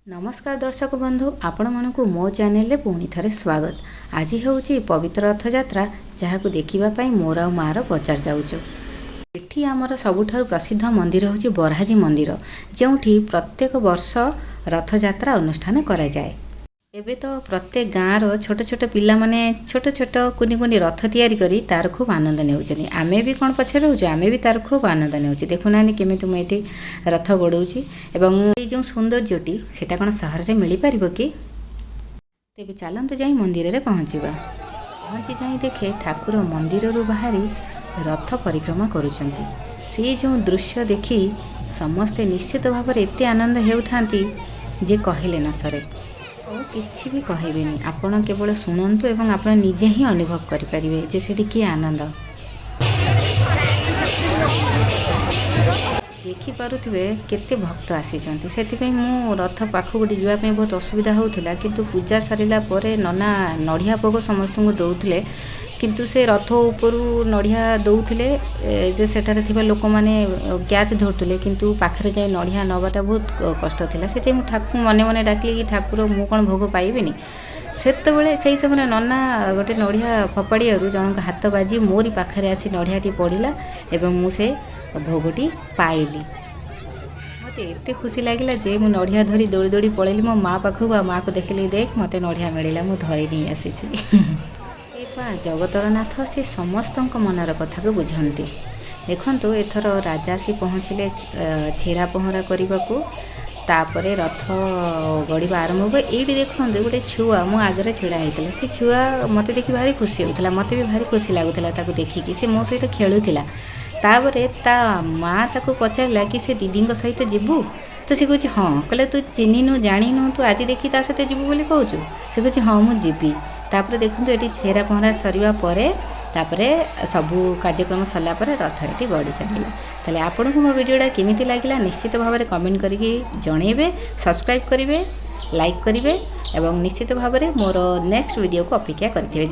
नमस्कार दर्शक बंधु आपण मानक मो चैनल रे पुणी थरे स्वागत। आज हूँ पवित्र रथ यात्रा जहाँ को देखा मोर आ मार बजार जाऊँ। एठी आमर सबुठारु प्रसिद्ध मंदिर हूँ बराजी मंदिर, जोठी प्रत्येक वर्ष रथ यात्रा अनुष्ठान करा जाए। एबे तो प्रत्येक गाँव छोट छोट पिला माने छोट छोट कुनी कुनी रथ तैयारी करी तार खूब आनंद नेउछनी। आमे भी कौन पछे रहूँ, आमे भी तार खूब आनंद नेउछी। देखुना केमिति मुझे ये रथ गड़ौची एवं जो सौंदर्यटी सेटा कौन सहर में मिल पार कि। तेबे चलतु जाई मंदिर रे पहुँचवा। पहुँची जाई देखे ठाकुर मंदिर रु बाहरी रथ परिक्रमा करुछंती। से जो दृश्य देखी समस्ते निश्चित भाव में एते आनंद हेउथांती जे कहले न सरे। किछि भी कहबेनी, आपण केवल शुणु एवं आपण निजे ही अनुभव करें जे सेठी कि आनंद देखिपे। केते भक्त आसीचंती, सेथिपई मु रथ पाखु गोटे जावाई बहुत असुविधा होउथला। किंतु पूजा सारिला परे नना नड़िया भोग समस्त को दौले, किंतु से रथ उपरू नड़िया दौले जे सेठारे थिबा लोक माने क्याच धरतुले, किंतु पाखरे जाय नड़िया नबाटा बहुत कष्ट थिला। सेते मु ठाकुर मने मने डाकली कि ठाकुर मु कोन भोग पाइबेनी। सेतबेले सेही समय नना गोटे नड़िया फपाड़ियारू जनक हाथ बाजी मोरी पाखरे आसी नड़ियाटी पड़िला एवं मु से भोगटी पाइली। मते एते खुशी लागिला जे मु नड़िया धरी दौड़ी दौड़ी पळेली मो माँ पाखक। आ माँ को देखली, देख मते नड़िया मिलिला, मु धरी नहीं आसीची। जगतर नाथ से समस्त मनर कथा को बुझंती। देखंतु एथर राजा आसी पहुँचले छेरा पहरा करने को, तापरे रथ गड़िबा आरंभ हो। ये देखते गोटे छुआ मो आगे छिड़ा होता, से छुआ मत देखी भारी खुशी होता, मत भी भारी खुशी लगुला देखिकी। से मो सहित खेलुला। तापरे ता माँ ताको पचारा कि से दीदी सहित जीवु, तो सी कहे हाँ। कहले तू चिन्हनु जाणीनु, तू आज देखी ता सहित जीवु बोली कहूँ। से कहे हाँ मु जीवी। तापरे देखंतु एटी छेरा पहरा सरिबा परे तापरे सबू कार्यक्रम सरला परे रथ एटी गड़ी चलिला। ताले आपनको मो वीडियोटा केमिति लागिला निश्चित भाव में कमेंट करिके जणेबे, सब्सक्राइब करिवे, लाइक करिवे एवं निश्चित भाव में मोर नेक्स्ट वीडियो को अपेक्षा करथिबे।